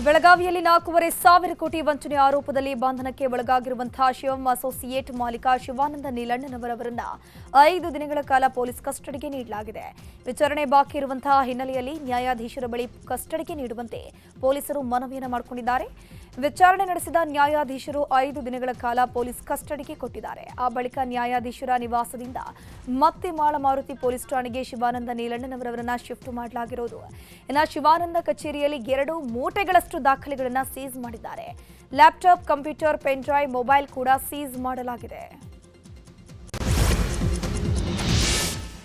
ಬೆಳಗಾವಿಯಲ್ಲಿ 4,500 ಕೋಟಿ ವಂಚನೆ ಆರೋಪದಲ್ಲಿ ಬಂಧನಕ್ಕೆ ಒಳಗಾಗಿರುವಂತಹ ಶಿವಂ ಅಸೋಸಿಯೇಟ್ ಮಾಲೀಕ ಶಿವಾನಂದ ನೀಲಣ್ಣನವರವರನ್ನ 5 ದಿನಗಳ ಕಾಲ ಪೊಲೀಸ್ ಕಸ್ಟಡಿಗೆ ನೀಡಲಾಗಿದೆ. ವಿಚಾರಣೆ ಬಾಕಿ ಇರುವಂತಹ ಹಿನ್ನೆಲೆಯಲ್ಲಿ ನ್ಯಾಯಾಧೀಶರ ಬಳಿ ಕಸ್ಟಡಿಗೆ ನೀಡುವಂತೆ ಪೊಲೀಸರು ಮನವಿಯನ್ನು ಮಾಡಿಕೊಂಡಿದ್ದಾರೆ. ವಿಚಾರಣೆ ನಡೆಸಿದ ನ್ಯಾಯಾಧೀಶರು 5 ದಿನಗಳ ಕಾಲ ಪೊಲೀಸ್ ಕಸ್ಟಡಿಗೆ ಕೊಟ್ಟಿದ್ದಾರೆ. ಆ ಬಳಿಕ ನ್ಯಾಯಾಧೀಶರ ನಿವಾಸದಿಂದ ಮತ್ತೆ ಮಾಳಮಾರುತಿ ಪೊಲೀಸ್ ಠಾಣೆಗೆ ಶಿವಾನಂದ ನೀಲಣ್ಣನವರವರನ್ನ ಶಿಫ್ಟ್ ಮಾಡಲಾಗಿರುವುದು. ಇನ್ನು ಶಿವಾನಂದ ಕಚೇರಿಯಲ್ಲಿ 2 ಮೂಟೆಗಳಷ್ಟು ದಾಖಲೆಗಳನ್ನು ಸೀಸ್ ಮಾಡಿದ್ದಾರೆ. Laptop, computer, pen drive, mobile ಕೂಡ ಸೀಸ್ ಮಾಡಲಾಗಿದೆ.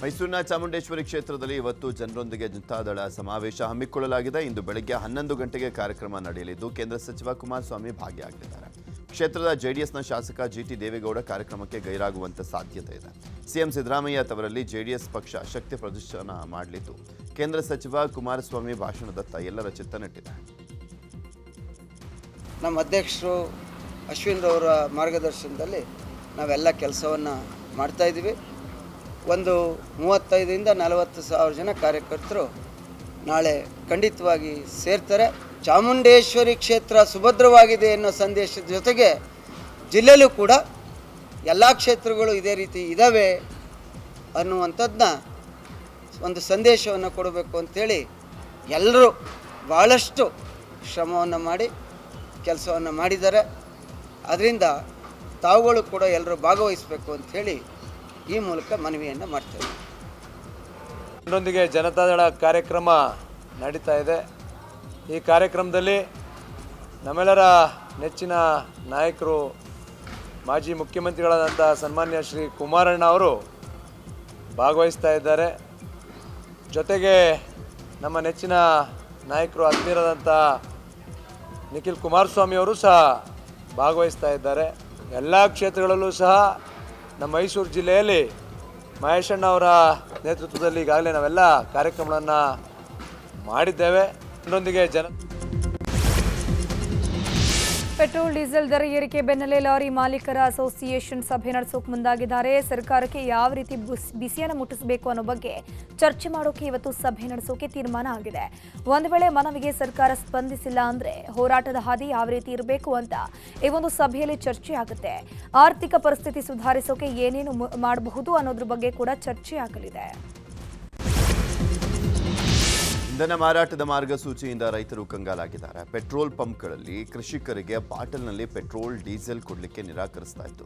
ಮೈಸೂರಿನ ಚಾಮುಂಡೇಶ್ವರಿ ಕ್ಷೇತ್ರದಲ್ಲಿ ಇವತ್ತು ಜನರೊಂದಿಗೆ ಜನತಾದಳ ಸಮಾವೇಶ ಹಮ್ಮಿಕೊಳ್ಳಲಾಗಿದೆ. ಇಂದು ಬೆಳಗ್ಗೆ 11 ಗಂಟೆಗೆ ಕಾರ್ಯಕ್ರಮ ನಡೆಯಲಿದ್ದು ಕೇಂದ್ರ ಸಚಿವ ಕುಮಾರಸ್ವಾಮಿ ಭಾಗಿಯಾಗಲಿದ್ದಾರೆ. ಕ್ಷೇತ್ರದ ಜೆಡಿಎಸ್ನ ಶಾಸಕ ಜಿಟಿ ದೇವೇಗೌಡ ಕಾರ್ಯಕ್ರಮಕ್ಕೆ ಗೈರಾಗುವಂತ ಸಾಧ್ಯತೆ ಇದೆ. ಸಿಎಂ ಸಿದ್ದರಾಮಯ್ಯ ಅವರಲ್ಲಿ ಜೆಡಿಎಸ್ ಪಕ್ಷ ಶಕ್ತಿ ಪ್ರದರ್ಶನ ಮಾಡಲಿದ್ದು ಕೇಂದ್ರ ಸಚಿವ ಕುಮಾರಸ್ವಾಮಿ ಭಾಷಣದತ್ತ ಎಲ್ಲರ ಚಿತ್ತ ನೆಟ್ಟಿದೆ. ನಮ್ಮ ಅಧ್ಯಕ್ಷರು ಅಶ್ವಿನ್ ರವರ ಮಾರ್ಗದರ್ಶನದಲ್ಲಿ ನಾವೆಲ್ಲ ಕೆಲಸವನ್ನು ಮಾಡ್ತಾ ಇದ್ದೀವಿ. ಒಂದು 35ರಿಂದ 40 ಸಾವಿರ ಜನ ಕಾರ್ಯಕರ್ತರು ನಾಳೆ ಖಂಡಿತವಾಗಿ ಸೇರ್ತಾರೆ. ಚಾಮುಂಡೇಶ್ವರಿ ಕ್ಷೇತ್ರ ಸುಭದ್ರವಾಗಿದೆ ಅನ್ನೋ ಸಂದೇಶದ ಜೊತೆಗೆ ಜಿಲ್ಲೆಯಲ್ಲೂ ಕೂಡ ಎಲ್ಲ ಕ್ಷೇತ್ರಗಳು ಇದೇ ರೀತಿ ಇದ್ದಾವೆ ಅನ್ನುವಂಥದ್ದನ್ನ ಒಂದು ಸಂದೇಶವನ್ನು ಕೊಡಬೇಕು ಅಂಥೇಳಿ ಎಲ್ಲರೂ ಭಾಳಷ್ಟು ಶ್ರಮವನ್ನು ಮಾಡಿ ಕೆಲಸವನ್ನು ಮಾಡಿದ್ದಾರೆ. ಅದರಿಂದ ತಾವುಗಳು ಕೂಡ ಎಲ್ಲರೂ ಭಾಗವಹಿಸಬೇಕು ಅಂಥೇಳಿ ಈ ಮೂಲಕ ಮನವಿಯನ್ನು ಮಾಡ್ತೇವೆ. ಜನರೊಂದಿಗೆ ಜನತಾದಳ ಕಾರ್ಯಕ್ರಮ ನಡೀತಾ ಇದೆ. ಈ ಕಾರ್ಯಕ್ರಮದಲ್ಲಿ ನಮ್ಮೆಲ್ಲರ ನೆಚ್ಚಿನ ನಾಯಕರು ಮಾಜಿ ಮುಖ್ಯಮಂತ್ರಿಗಳಾದಂಥ ಸನ್ಮಾನ್ಯ ಶ್ರೀ ಕುಮಾರಣ್ಣ ಅವರು ಭಾಗವಹಿಸ್ತಾ ಇದ್ದಾರೆ. ಜೊತೆಗೆ ನಮ್ಮ ನೆಚ್ಚಿನ ನಾಯಕರು ಆತ್ಮೀಯರಾದಂಥ ನಿಖಿಲ್ ಕುಮಾರಸ್ವಾಮಿ ಅವರು ಸಹ ಭಾಗವಹಿಸ್ತಾ ಇದ್ದಾರೆ. ಎಲ್ಲ ಕ್ಷೇತ್ರಗಳಲ್ಲೂ ಸಹ ನಮ್ಮ ಮೈಸೂರು ಜಿಲ್ಲೆಯಲ್ಲಿ ಮಹೇಶಣ್ಣ ಅವರ ನೇತೃತ್ವದಲ್ಲಿ ಈಗಾಗಲೇ ನಾವೆಲ್ಲ ಕಾರ್ಯಕ್ರಮಗಳನ್ನು ಮಾಡಿದ್ದೇವೆ. ಇದರೊಂದಿಗೆ ಪೆಟ್ರೋಲ್ ಡೀಸೆಲ್ ದರ ಏರಿಕೆ ಬೆನ್ನಲ್ಲೇ ಲಾರಿ ಮಾಲೀಕರ ಅಸೋಸಿಯೇಷನ್ ಸಭೆ ನಡೆಸೋಕೆ ಮುಂದಾಗಿದ್ದಾರೆ. ಸರ್ಕಾರಕ್ಕೆ ಯಾವ ರೀತಿ ಬಿಸಿಯನ್ನು ಮುಟ್ಟಿಸಬೇಕು ಅನ್ನೋ ಬಗ್ಗೆ ಚರ್ಚೆ ಮಾಡೋಕೆ ಇವತ್ತು ಸಭೆ ನಡೆಸೋಕೆ ತೀರ್ಮಾನ ಆಗಿದೆ. ಒಂದು ವೇಳೆ ಮನವಿಗೆ ಸರ್ಕಾರ ಸ್ಪಂದಿಸಿಲ್ಲ ಅಂದ್ರೆ ಹೋರಾಟದ ಹಾದಿ ಯಾವ ರೀತಿ ಇರಬೇಕು ಅಂತ ಈ ಒಂದು ಸಭೆಯಲ್ಲಿ ಚರ್ಚೆ ಆಗುತ್ತೆ. ಆರ್ಥಿಕ ಪರಿಸ್ಥಿತಿ ಸುಧಾರಿಸೋಕೆ ಏನೇನು ಮಾಡಬಹುದು ಅನ್ನೋದ್ರ ಬಗ್ಗೆ ಕೂಡ ಚರ್ಚೆ ಆಗಲಿದೆ. ಇಂಧನ ಮಾರಾಟದ ಮಾರ್ಗಸೂಚಿಯಿಂದ ರೈತರು ಕಂಗಾಲಾಗಿದ್ದಾರೆ. ಪೆಟ್ರೋಲ್ ಪಂಪ್ಗಳಲ್ಲಿ ಕೃಷಿಕರಿಗೆ ಬಾಟಲ್ನಲ್ಲಿ ಪೆಟ್ರೋಲ್, ಡೀಸೆಲ್ ಕೊಡಲಿಕ್ಕೆ ನಿರಾಕರಿಸ್ತಾ ಇತ್ತು.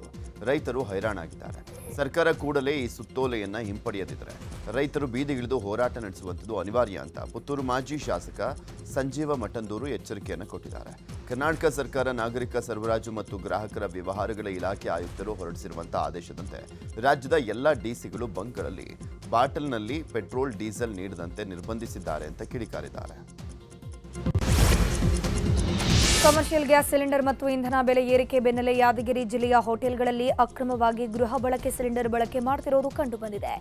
ರೈತರು ಹೈರಾಣಾಗಿದ್ದಾರೆ. ಸರ್ಕಾರ ಕೂಡಲೇ ಈ ಸುತ್ತೋಲೆಯನ್ನ ಹಿಂಪಡೆಯದಿದ್ದರೆ ರೈತರು ಬೀದಿಗಿಳಿದು ಹೋರಾಟ ನಡೆಸುವಂಥದ್ದು ಅನಿವಾರ್ಯ ಅಂತ ಪುತ್ತೂರು ಮಾಜಿ ಶಾಸಕ ಸಂಜೀವ ಮಠಂದೂರು ಎಚ್ಚರಿಕೆಯನ್ನು ಕೊಟ್ಟಿದ್ದಾರೆ. ಕರ್ನಾಟಕ ಸರ್ಕಾರ ನಾಗರಿಕ ಸರಬರಾಜು ಮತ್ತು ಗ್ರಾಹಕರ ವ್ಯವಹಾರಗಳ ಇಲಾಖೆ ಆಯುಕ್ತರು ಹೊರಡಿಸಿರುವಂತಹ ಆದೇಶದಂತೆ ರಾಜ್ಯದ ಎಲ್ಲ ಡಿಸಿಗಳು ಬಂಕ್ಗಳಲ್ಲಿ ಬಾಟಲ್ನಲ್ಲಿ ಪೆಟ್ರೋಲ್, ಡೀಸೆಲ್ ನೀಡದಂತೆ ನಿರ್ಬಂಧಿಸಿದ್ದಾರೆ ಅಂತ ಕಿಡಿಕಾರಿದ್ದಾರೆ. ಕಮರ್ಷಿಯಲ್ ಗ್ಯಾಸ್ ಸಿಲಿಂಡರ್ ಮತ್ತು ಇಂಧನ ಬೆಲೆ ಏರಿಕೆ ಬೆನ್ನಲ್ಲೇ ಯಾದಗಿರಿ ಜಿಲ್ಲೆಯ ಹೋಟೆಲ್ಗಳಲ್ಲಿ ಅಕ್ರಮವಾಗಿ ಗೃಹ ಬಳಕೆ ಸಿಲಿಂಡರ್ ಬಳಕೆ ಮಾಡುತ್ತಿರುವುದು ಕಂಡುಬಂದಿದೆ.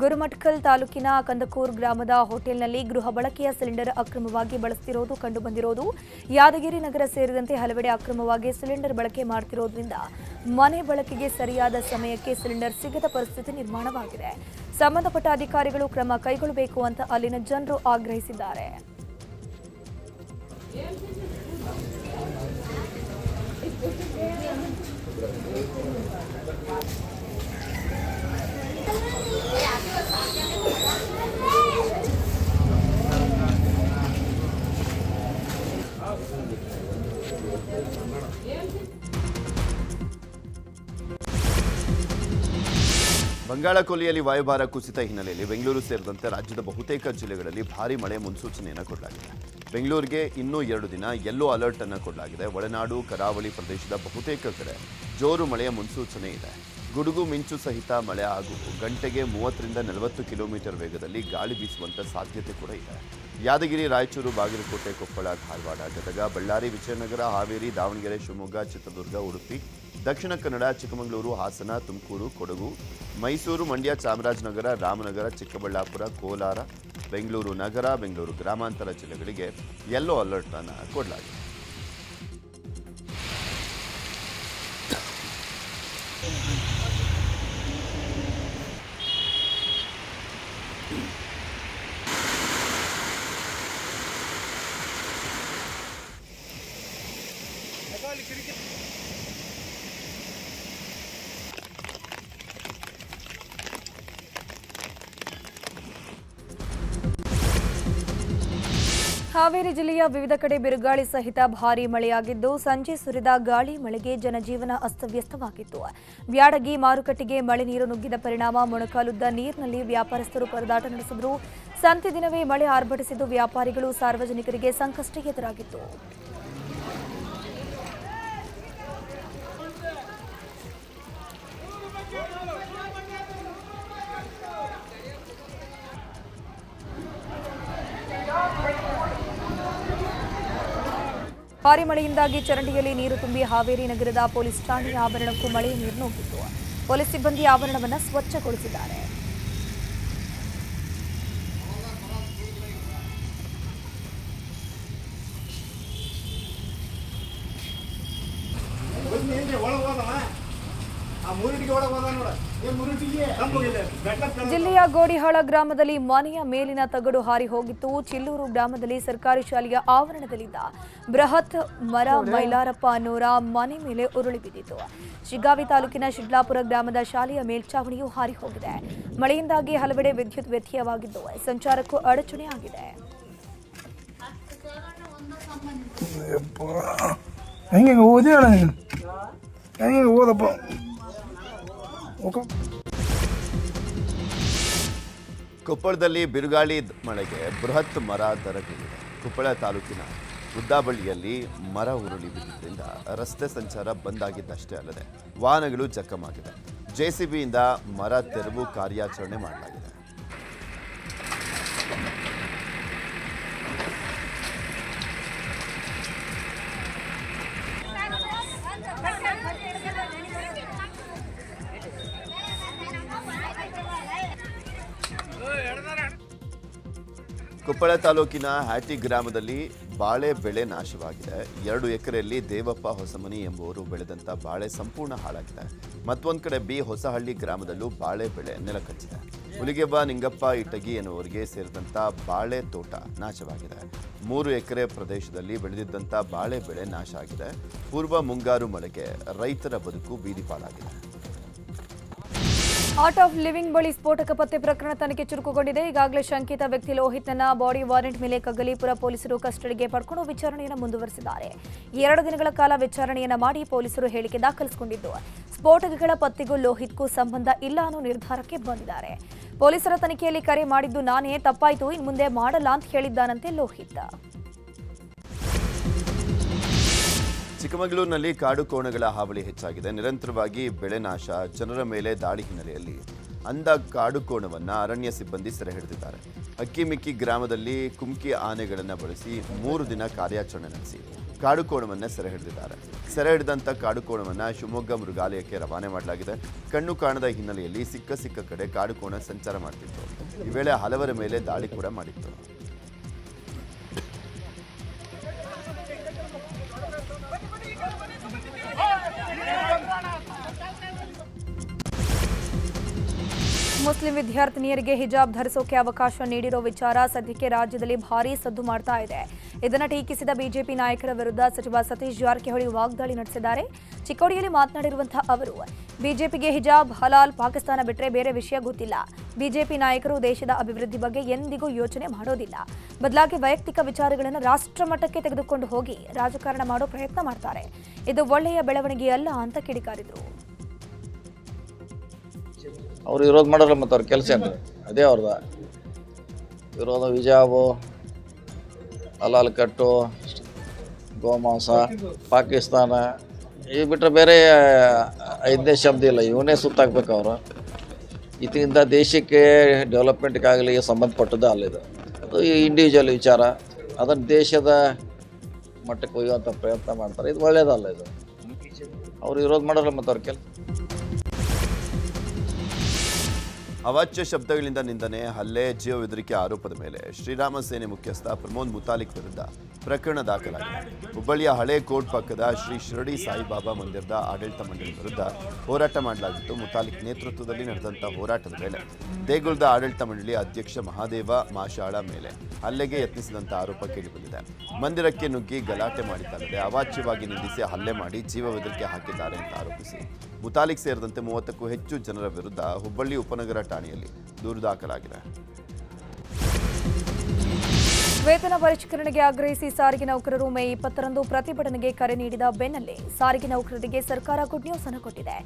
ಗುರುಮಠಕಲ್ ತಾಲೂಕಿನ ಕಂದಕೂರ್ ಗ್ರಾಮದ ಹೋಟೆಲ್ನಲ್ಲಿ ಗೃಹ ಬಳಕೆಯ ಸಿಲಿಂಡರ್ ಅಕ್ರಮವಾಗಿ ಬಳಸುತ್ತಿರುವುದು ಕಂಡುಬಂದಿರುವುದು. ಯಾದಗಿರಿ ನಗರ ಸೇರಿದಂತೆ ಹಲವೆಡೆ ಅಕ್ರಮವಾಗಿ ಸಿಲಿಂಡರ್ ಬಳಕೆ ಮಾಡುತ್ತಿರುವುದರಿಂದ ಮನೆ ಬಳಕೆಗೆ ಸರಿಯಾದ ಸಮಯಕ್ಕೆ ಸಿಲಿಂಡರ್ ಸಿಗದ ಪರಿಸ್ಥಿತಿ ನಿರ್ಮಾಣವಾಗಿದೆ. ಸಂಬಂಧಪಟ್ಟ ಅಧಿಕಾರಿಗಳು ಕ್ರಮ ಕೈಗೊಳ್ಳಬೇಕು ಅಂತ ಅಲ್ಲಿನ ಜನರು ಆಗ್ರಹಿಸಿದ್ದಾರೆ. ಬಂಗಾಳ ಕೊಲ್ಲಿಯಲ್ಲಿ ವಾಯುಭಾರ ಕುಸಿತ ಹಿನ್ನೆಲೆಯಲ್ಲಿ ಬೆಂಗಳೂರು ಸೇರಿದಂತೆ ರಾಜ್ಯದ ಬಹುತೇಕ ಜಿಲ್ಲೆಗಳಲ್ಲಿ ಭಾರೀ ಮಳೆ ಮುನ್ಸೂಚನೆಯನ್ನು ಕೊಡಲಾಗಿದೆ. ಬೆಂಗಳೂರಿಗೆ ಇನ್ನೂ 2 ದಿನ ಯೆಲ್ಲೋ ಅಲರ್ಟ್ ಅನ್ನು ಕೊಡಲಾಗಿದೆ. ಒಳನಾಡು, ಕರಾವಳಿ ಪ್ರದೇಶದ ಬಹುತೇಕ ಕಡೆ ಜೋರು ಮಳೆಯ ಮುನ್ಸೂಚನೆ ಇದೆ. ಗುಡುಗು ಮಿಂಚು ಸಹಿತ ಮಳೆ ಹಾಗೂ ಗಂಟೆಗೆ 30ರಿಂದ 40 ಕಿಲೋಮೀಟರ್ ವೇಗದಲ್ಲಿ ಗಾಳಿ ಬೀಸುವಂಥ ಸಾಧ್ಯತೆ ಕೂಡ ಇದೆ. ಯಾದಗಿರಿ, ರಾಯಚೂರು, ಬಾಗಲಕೋಟೆ, ಕೊಪ್ಪಳ, ಧಾರವಾಡ, ಗದಗ, ಬಳ್ಳಾರಿ, ವಿಜಯನಗರ, ಹಾವೇರಿ, ದಾವಣಗೆರೆ, ಶಿವಮೊಗ್ಗ, ಚಿತ್ರದುರ್ಗ, ಉಡುಪಿ, ದಕ್ಷಿಣ ಕನ್ನಡ, ಚಿಕ್ಕಮಗಳೂರು, ಹಾಸನ, ತುಮಕೂರು, ಕೊಡಗು, ಮೈಸೂರು, ಮಂಡ್ಯ, ಚಾಮರಾಜನಗರ, ರಾಮನಗರ, ಚಿಕ್ಕಬಳ್ಳಾಪುರ, ಕೋಲಾರ, ಬೆಂಗಳೂರು ನಗರ, ಬೆಂಗಳೂರು ಗ್ರಾಮಾಂತರ ಜಿಲ್ಲೆಗಳಿಗೆ ಯೆಲ್ಲೋ ಅಲರ್ಟ್ ಅನ್ನು ಕೊಡಲಾಗಿದೆ. ಹಾವೇರಿ ಜಿಲ್ಲೆಯ ವಿವಿಧ ಕಡೆ ಬಿರುಗಾಳಿ ಸಹಿತ ಭಾರೀ ಮಳೆಯಾಗಿದ್ದು ಸಂಜೆ ಸುರಿದ ಗಾಳಿ ಮಳೆಗೆ ಜನಜೀವನ ಅಸ್ತವ್ಯಸ್ತವಾಗಿತ್ತು. ಬ್ಯಾಡಗಿ ಮಾರುಕಟ್ಟೆಗೆ ಮಳೆ ನೀರು ನುಗ್ಗಿದ ಪರಿಣಾಮ ಮೊಣಕಾಲುದ್ದ ನೀರಿನಲ್ಲಿ ವ್ಯಾಪಾರಸ್ಥರು ಪರದಾಟ ನಡೆಸಿದರು. ಸಂತೆ ದಿನವೇ ಮಳೆ ಆರ್ಭಟಿಸಿದ್ದು ವ್ಯಾಪಾರಿಗಳು ಸಾರ್ವಜನಿಕರಿಗೆ ಸಂಕಷ್ಟ ಎದುರಾಗಿತ್ತು. ಭಾರೀ ಮಳೆಯಿಂದಾಗಿ ಚರಂಡಿಯಲ್ಲಿ ನೀರು ತುಂಬಿ ಹಾವೇರಿ ನಗರದ ಪೊಲೀಸ್ ಠಾಣೆಯ ಆವರಣಕ್ಕೂ ಮಳೆಯ ನೀರು ನುಗ್ಗಿತ್ತು. ಪೊಲೀಸ್ ಸಿಬ್ಬಂದಿ ಆವರಣವನ್ನು ಸ್ವಚ್ಛಗೊಳಿಸಿದ್ದಾರೆ. ಜಿಲ್ಲೆಯ ಗೋಡಿಹಾಳ ಗ್ರಾಮದಲ್ಲಿ ಮನೆಯ ಮೇಲಿನ ತಗಡು ಹಾರಿ ಹೋಗಿತ್ತು. ಚಿಲ್ಲೂರು ಗ್ರಾಮದಲ್ಲಿ ಸರ್ಕಾರಿ ಶಾಲೆಯ ಆವರಣದಲ್ಲಿದ್ದ ಬೃಹತ್ ಮರ ಮೈಲಾರಪ್ಪ ಅನ್ನೋರ ಮನೆ ಮೇಲೆ ಉರುಳಿ ಬಿದ್ದಿತು. ಶಿಗ್ಗಾವಿ ತಾಲೂಕಿನ ಶಿಡ್ಲಾಪುರ ಗ್ರಾಮದ ಶಾಲೆಯ ಮೇಲ್ಚಾವಣಿಯೂ ಹಾರಿ ಹೋಗಿದೆ. ಮಳೆಯಿಂದಾಗಿ ಹಲವೆಡೆ ವಿದ್ಯುತ್ ವ್ಯತ್ಯಯವಾಗಿದ್ದು ಸಂಚಾರಕ್ಕೂ ಅಡಚಣೆಯಾಗಿದೆ. ಕೊಪ್ಪಳದಲ್ಲಿ ಬಿರುಗಾಳಿ ಮಳೆಗೆ ಬೃಹತ್ ಮರ ಧರೆಗುರುಳಿದೆ. ಕೊಪ್ಪಳ ತಾಲೂಕಿನ ಉದ್ದಾಬಳ್ಳಿಯಲ್ಲಿ ಮರ ಉರುಳಿ ಬಿದ್ದಿದ್ದರಿಂದ ರಸ್ತೆ ಸಂಚಾರ ಬಂದ್ ಆಗಿದ್ದಷ್ಟೇ ಅಲ್ಲದೆ ವಾಹನಗಳು ಜಖಮಾಗಿದೆ. ಜೆಸಿಬಿಯಿಂದ ಮರ ತೆರವು ಕಾರ್ಯಾಚರಣೆ ಮಾಡಲಾಗಿದೆ. ಕೊಪ್ಪಳ ತಾಲೂಕಿನ ಹ್ಯಾಟಿ ಗ್ರಾಮದಲ್ಲಿ ಬಾಳೆ ಬೆಳೆ ನಾಶವಾಗಿದೆ. 2 ಎಕರೆಯಲ್ಲಿ ದೇವಪ್ಪ ಹೊಸಮನಿ ಎಂಬುವರು ಬೆಳೆದಂತ ಬಾಳೆ ಸಂಪೂರ್ಣ ಹಾಳಾಗಿದೆ. ಮತ್ತೊಂದು ಕಡೆ ಬಿ ಹೊಸಹಳ್ಳಿ ಗ್ರಾಮದಲ್ಲೂ ಬಾಳೆ ಬೆಳೆ ನೆಲಕಚ್ಚಿದೆ. ಹುಲಿಗೆಬ್ಬ ನಿಂಗಪ್ಪ ಇಟಗಿ ಎನ್ನುವರಿಗೆ ಸೇರಿದಂತ ಬಾಳೆ ತೋಟ ನಾಶವಾಗಿದೆ. 3 ಎಕರೆ ಪ್ರದೇಶದಲ್ಲಿ ಬೆಳೆದಿದ್ದಂಥ ಬಾಳೆ ಬೆಳೆ ನಾಶ ಆಗಿದೆ. ಪೂರ್ವ ಮುಂಗಾರು ಮಳೆಗೆ ರೈತರ ಬದುಕು ಬೀದಿ ಪಾಲಾಗಿದೆ. ಆರ್ಟ್ ಆಫ್ ಲಿವಿಂಗ್ ಬಳಿ ಸ್ಫೋಟಕ ಪತ್ತೆ ಪ್ರಕರಣ ತನಿಖೆ ಚುರುಕುಗೊಂಡಿದೆ. ಈಗಾಗಲೇ ಶಂಕಿತ ವ್ಯಕ್ತಿ ಲೋಹಿತ್ನ ಬಾಡಿ ವಾರೆಂಟ್ ಮೇಲೆ ಕಗ್ಗಲೀಪುರ ಪೊಲೀಸರು ಕಸ್ಟಡಿಗೆ ಪಡ್ಕೊಂಡು ವಿಚಾರಣೆಯನ್ನು ಮುಂದುವರೆಸಿದ್ದಾರೆ. 2 ದಿನಗಳ ಕಾಲ ವಿಚಾರಣೆಯನ್ನ ಮಾಡಿ ಪೊಲೀಸರು ಹೇಳಿಕೆ ದಾಖಲಿಸಿಕೊಂಡಿದ್ದು ಸ್ಫೋಟಕಗಳ ಪತ್ತೆಗೂ ಲೋಹಿತ್ಗೂ ಸಂಬಂಧ ಇಲ್ಲ ಅನ್ನೋ ನಿರ್ಧಾರಕ್ಕೆ ಬಂದಿದ್ದಾರೆ. ಪೊಲೀಸರ ತನಿಖೆಯಲ್ಲಿ ಕರೆ ಮಾಡಿದ್ದು ನಾನೇ, ತಪ್ಪಾಯಿತು, ಇನ್ನು ಮುಂದೆ ಮಾಡಲ್ಲ ಅಂತ ಹೇಳಿದ್ದಾನಂತೆ ಲೋಹಿತ್. ಚಿಕ್ಕಮಗಳೂರಿನಲ್ಲಿ ಕಾಡು ಕೋಣಗಳ ಹಾವಳಿ ಹೆಚ್ಚಾಗಿದೆ. ನಿರಂತರವಾಗಿ ಬೆಳೆ ನಾಶ, ಜನರ ಮೇಲೆ ದಾಳಿ ಹಿನ್ನೆಲೆಯಲ್ಲಿ ಅಂದ ಕಾಡು ಕೋಣವನ್ನು ಅರಣ್ಯ ಸಿಬ್ಬಂದಿ ಸೆರೆ ಹಿಡಿದಿದ್ದಾರೆ. ಅಕ್ಕಿಮಿಕ್ಕಿ ಗ್ರಾಮದಲ್ಲಿ ಕುಮ್ಕಿ ಆನೆಗಳನ್ನು ಬಳಸಿ 3 ದಿನ ಕಾರ್ಯಾಚರಣೆ ನಡೆಸಿ ಕಾಡು ಕೋಣವನ್ನು ಸೆರೆ ಹಿಡಿದಿದ್ದಾರೆ. ಸೆರೆ ಹಿಡಿದಂಥ ಕಾಡು ಕೋಣವನ್ನು ಶಿವಮೊಗ್ಗ ಮೃಗಾಲಯಕ್ಕೆ ರವಾನೆ ಮಾಡಲಾಗಿದೆ. ಕಣ್ಣು ಕಾಣದ ಹಿನ್ನೆಲೆಯಲ್ಲಿ ಸಿಕ್ಕ ಕಡೆ ಕಾಡು ಕೋಣ ಸಂಚಾರ ಮಾಡ್ತಿತ್ತು. ಈ ವೇಳೆ ಹಲವರ ಮೇಲೆ ದಾಳಿ ಕೂಡ ಮಾಡಿತ್ತು. ಮುಸ್ಲಿಂ ವಿದ್ಯಾರ್ಥಿನಿಯರಿಗೆ ಹಿಜಾಬ್ ಧರಿಸೋಕೆ ಅವಕಾಶ ನೀಡಿರೋ ವಿಚಾರ ಸದ್ಯಕ್ಕೆ ರಾಜ್ಯದಲ್ಲಿ ಭಾರೀ ಸದ್ದು ಮಾಡ್ತಾ ಇದೆ. ಇದನ್ನು ಟೀಕಿಸಿದ ಬಿಜೆಪಿ ನಾಯಕರ ವಿರುದ್ಧ ಸಚಿವ ಸತೀಶ್ ಜಾರಕಿಹೊಳಿ ವಾಗ್ದಾಳಿ ನಡೆಸಿದ್ದಾರೆ. ಚಿಕ್ಕೋಡಿಯಲ್ಲಿ ಮಾತನಾಡಿರುವಂತಹ ಅವರು, ಬಿಜೆಪಿಗೆ ಹಿಜಾಬ್, ಹಲಾಲ್, ಪಾಕಿಸ್ತಾನ ಬಿಟ್ಟರೆ ಬೇರೆ ವಿಷಯ ಗೊತ್ತಿಲ್ಲ. ಬಿಜೆಪಿ ನಾಯಕರು ದೇಶದ ಅಭಿವೃದ್ಧಿ ಬಗ್ಗೆ ಎಂದಿಗೂ ಯೋಚನೆ ಮಾಡೋದಿಲ್ಲ. ಬದಲಾಗಿ ವೈಯಕ್ತಿಕ ವಿಚಾರಗಳನ್ನು ರಾಷ್ಟ್ರ ಮಟ್ಟಕ್ಕೆ ತೆಗೆದುಕೊಂಡು ಹೋಗಿ ರಾಜಕಾರಣ ಮಾಡೋ ಪ್ರಯತ್ನ ಮಾಡ್ತಾರೆ. ಇದು ಒಳ್ಳೆಯ ಬೆಳವಣಿಗೆಯಲ್ಲ ಅಂತ ಕಿಡಿಕಾರಿದರು. ಅವ್ರು ವಿರೋಧ ಮಾಡೋಲ್ಲ, ಮತ್ತು ಅವ್ರ ಕೆಲಸ ಏನು ಅದೇ ಅವ್ರದ ವಿರೋಧ. ಹಿಜಾಬು, ಹಲಾಲ್ ಕಟ್ಟು, ಗೋಮಾಂಸ, ಪಾಕಿಸ್ತಾನ ಈ ಬಿಟ್ಟರೆ ಬೇರೆ 5ನೇ ಶಬ್ದ ಇಲ್ಲ. ಇವನೇ ಸುತ್ತಾಕ್ಬೇಕು ಅವರು. ಇದರಿಂದ ದೇಶಕ್ಕೆ ಡೆವಲಪ್ಮೆಂಟ್ಗಾಗಲಿ ಸಂಬಂಧಪಟ್ಟದ್ದು ಅಲ್ಲಿದೆ. ಅದು ಇಂಡಿವಿಜುವಲ್ ವಿಚಾರ. ಅದನ್ನು ದೇಶದ ಮಟ್ಟಕ್ಕೆ ಒಯ್ಯುವಂಥ ಪ್ರಯತ್ನ ಮಾಡ್ತಾರೆ. ಇದು ಒಳ್ಳೆಯದಲ್ಲ. ಇದು ಅವ್ರು ವಿರೋಧ ಮಾಡೋಲ್ಲ, ಮತ್ತು ಅವ್ರ ಕೆಲಸ. ಅವಾಚ್ಯ ಶಬ್ದಗಳಿಂದ ನಿಂದನೆ, ಹಲ್ಲೆ, ಜೀವ ಬೆದರಿಕೆ ಆರೋಪದ ಮೇಲೆ ಶ್ರೀರಾಮ ಸೇನೆ ಮುಖ್ಯಸ್ಥ ಪ್ರಮೋದ್ ಮುತಾಲಿಕ್ ವಿರುದ್ಧ ಪ್ರಕರಣ ದಾಖಲಾಗಿದೆ. ಹುಬ್ಬಳ್ಳಿಯ ಹಳೆ ಕೋರ್ಟ್ ಪಕ್ಕದ ಶ್ರೀ ಶಿರಡಿ ಸಾಯಿಬಾಬಾ ಮಂದಿರದ ಆಡಳಿತ ಮಂಡಳಿ ವಿರುದ್ಧ ಹೋರಾಟ ಮಾಡಲಾಗಿತ್ತು. ಮುತಾಲಿಕ್ ನೇತೃತ್ವದಲ್ಲಿ ನಡೆದಂಥ ಹೋರಾಟದ ವೇಳೆ ದೇಗುಲದ ಆಡಳಿತ ಮಂಡಳಿ ಅಧ್ಯಕ್ಷ ಮಹಾದೇವ ಮಾಶಾಳ ಮೇಲೆ ಹಲ್ಲೆಗೆ ಯತ್ನಿಸಿದಂಥ ಆರೋಪ ಕೇಳಿಬಂದಿದೆ. ಮಂದಿರಕ್ಕೆ ನುಗ್ಗಿ ಗಲಾಟೆ ಮಾಡಿದ್ದಲ್ಲದೆ ಅವಾಚ್ಯವಾಗಿ ನಿಂದಿಸಿ ಹಲ್ಲೆ ಮಾಡಿ ಜೀವ ಬೆದರಿಕೆ ಹಾಕಿದ್ದಾರೆ ಅಂತ ಆರೋಪಿಸಿ ಮುತಾಲಿಕ್ ಸೇರಿದಂತೆ 30ಕ್ಕೂ ಹೆಚ್ಚು ಜನರ ವಿರುದ್ಧ ಹುಬ್ಬಳ್ಳಿ ಉಪನಗರ ಠಾಣೆಯಲ್ಲಿ ದೂರು ದಾಖಲಾಗಿದೆ. ವೇತನ ಪರಿಷ್ಕರಣೆಗೆ ಆಗ್ರಹಿಸಿ ಸಾರಿಗೆ ನೌಕರರು ಮೇ 20ರಂದು ಪ್ರತಿಭಟನೆಗೆ ಕರೆ ನೀಡಿದ ಬೆನ್ನಲ್ಲೇ ಸಾರಿಗೆ ನೌಕರರಿಗೆ ಸರ್ಕಾರ ಗುಡ್ ನ್ಯೂಸ್ ಅನ್ನು ಕೊಟ್ಟಿದೆ.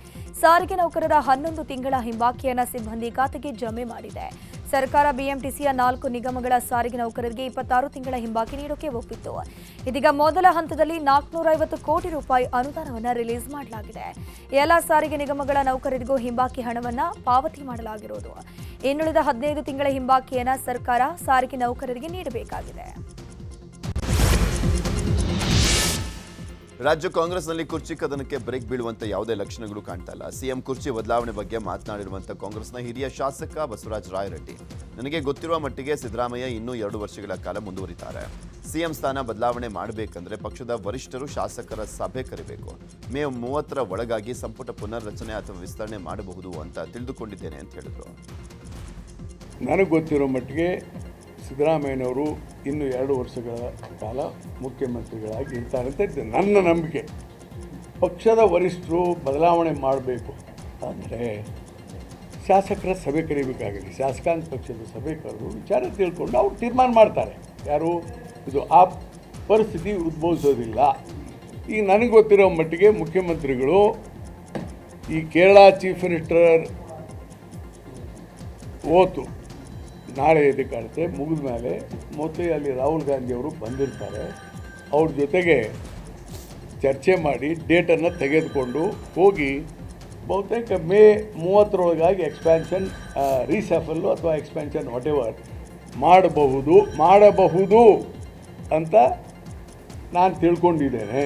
ಸಾರಿಗೆ ನೌಕರರ 11 ತಿಂಗಳ ಹಿಂಬಾಕಿಯನ್ನು ಸಿಬ್ಬಂದಿ ಖಾತೆಗೆ ಜಮೆ ಮಾಡಿದೆ. ಸರ್ಕಾರ ಬಿಎಂಟಿಸಿಯ 4 ನಿಗಮಗಳ ಸಾರಿಗೆ ನೌಕರರಿಗೆ 26 ತಿಂಗಳ ಹಿಂಬಾಕಿ ನೀಡೋಕೆ ಒಪ್ಪಿತ್ತು. ಇದೀಗ ಮೊದಲ ಹಂತದಲ್ಲಿ 450 ಕೋಟಿ ರೂಪಾಯಿ ಅನುದಾನವನ್ನು ರಿಲೀಸ್ ಮಾಡಲಾಗಿದೆ. ಎಲ್ಲ ಸಾರಿಗೆ ನಿಗಮಗಳ ನೌಕರರಿಗೂ ಹಿಂಬಾಕಿ ಹಣವನ್ನು ಪಾವತಿ ಮಾಡಲಾಗಿರುವುದು. ಇನ್ನುಳಿದ 15 ತಿಂಗಳ ಹಿಂಬಾಕಿಯನ್ನು ಸರ್ಕಾರ ಸಾರಿಗೆ ನೌಕರರಿಗೆ ನೀಡಬೇಕಾಗಿದೆ. ರಾಜ್ಯ ಕಾಂಗ್ರೆಸ್ನಲ್ಲಿ ಕುರ್ಚಿ ಕದನಕ್ಕೆ ಬ್ರೇಕ್ ಬೀಳುವಂತ ಯಾವುದೇ ಲಕ್ಷಣಗಳು ಕಾಣ್ತಾ ಇಲ್ಲ. ಸಿಎಂ ಕುರ್ಚಿ ಬದಲಾವಣೆ ಬಗ್ಗೆ ಮಾತನಾಡಿರುವಂತ ಕಾಂಗ್ರೆಸ್ನ ಹಿರಿಯ ಶಾಸಕ ಬಸವರಾಜ ರಾಯರೆಡ್ಡಿ, ನನಗೆ ಗೊತ್ತಿರುವ ಮಟ್ಟಿಗೆ ಸಿದ್ದರಾಮಯ್ಯ ಇನ್ನೂ 2 ವರ್ಷಗಳ ಕಾಲ ಮುಂದುವರಿತಾರೆ. ಸಿಎಂ ಸ್ಥಾನ ಬದಲಾವಣೆ ಮಾಡಬೇಕಂದ್ರೆ ಪಕ್ಷದ ವರಿಷ್ಠರು ಶಾಸಕರ ಸಭೆ ಕರೆಯಬೇಕು. ಮೇ 30ರ ಒಳಗಾಗಿ ಸಂಪುಟ ಪುನರ್ರಚನೆ ಅಥವಾ ವಿಸ್ತರಣೆ ಮಾಡಬಹುದು ಅಂತ ತಿಳಿದುಕೊಂಡಿದ್ದೇನೆ ಅಂತ ಹೇಳಿದರು. ನನಗೆ ಗೊತ್ತಿರೋ ಮಟ್ಟಿಗೆ ಸಿದ್ದರಾಮಯ್ಯನವರು ಇನ್ನು 2 ವರ್ಷಗಳ ಕಾಲ ಮುಖ್ಯಮಂತ್ರಿಗಳಾಗಿ ಇರ್ತಾರಂತ ನನ್ನ ನಂಬಿಕೆ. ಪಕ್ಷದ ವರಿಷ್ಠರು ಬದಲಾವಣೆ ಮಾಡಬೇಕು ಅಂದರೆ ಶಾಸಕರ ಸಭೆ ಕರೀಬೇಕಾಗಿದೆ. ಶಾಸಕಾಂಗ ಪಕ್ಷದ ಸಭೆ ಕರೆದು ವಿಚಾರ ತಿಳ್ಕೊಂಡು ಅವ್ರು ತೀರ್ಮಾನ ಮಾಡ್ತಾರೆ. ಯಾರು ಇದು ಆ ಪರಿಸ್ಥಿತಿ ಉದ್ಭವಿಸೋದಿಲ್ಲ. ಈಗ ನನಗೆ ಗೊತ್ತಿರೋ ಮಟ್ಟಿಗೆ ಮುಖ್ಯಮಂತ್ರಿಗಳು ಈ ಕೇರಳ ಚೀಫ್ ಮಿನಿಸ್ಟರ್ ಓತು ನಾಳೆ ಎದೆ ಕಾಣುತ್ತೆ ಮುಗಿದ ಮೇಲೆ ಮತ್ತೆ ಅಲ್ಲಿ ರಾಹುಲ್ ಗಾಂಧಿಯವರು ಬಂದಿರ್ತಾರೆ. ಅವ್ರ ಜೊತೆಗೆ ಚರ್ಚೆ ಮಾಡಿ ಡೇಟನ್ನು ತೆಗೆದುಕೊಂಡು ಹೋಗಿ ಬಹುತೇಕ ಮೇ 30ರೊಳಗಾಗಿ ಎಕ್ಸ್ಪ್ಯಾನ್ಷನ್ ರೀಸಫಲ್ಲು ಅಥವಾ ಎಕ್ಸ್ಪ್ಯಾನ್ಷನ್ ವಾಟ್ ಎವರ್ ಮಾಡಬಹುದು ಅಂತ ನಾನು ತಿಳ್ಕೊಂಡಿದ್ದೇನೆ.